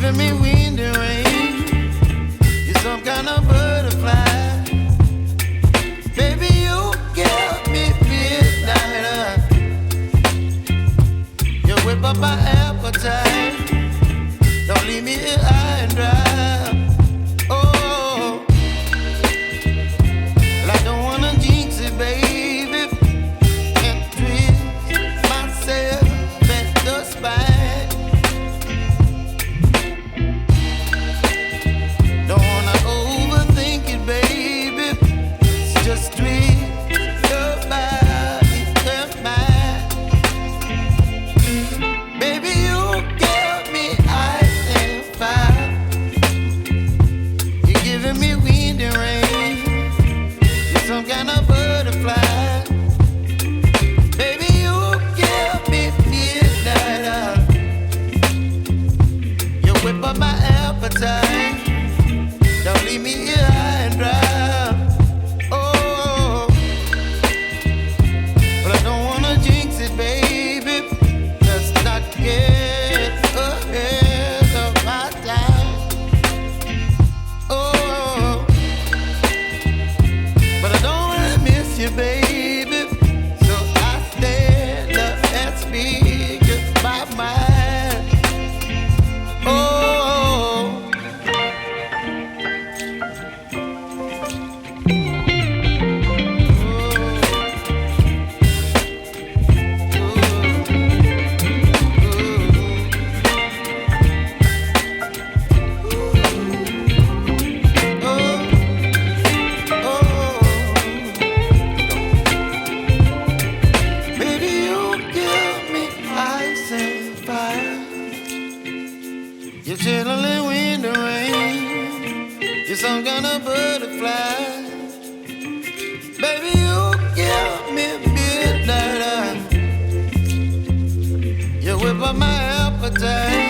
giving me wind and rain. You're some kind of butterfly. Baby, you give me midnight. You whip up my appetite. Don't leave me here high and dry. Oh, well, I don't wanna jinx it, baby, and twist myself at the spine. Don't wanna overthink it, baby. It's just twist your body and mine. Baby, you give me ice and fire. You're giving me wind and rain. You're some kind of butterfly. Baby, you give me midnight. You whip up my appetite. Don't leave me here high and dry. Oh, but I don't wanna jinx it, baby. Let's not get ahead of my time. Oh, but I don't wanna miss you, baby. So I stand up and speak my mind. Oh. Baby, you give me ice and fire. You're chilling wind and rain. You're some kind of butterfly. Baby, you give me midnight. You whip up my appetite.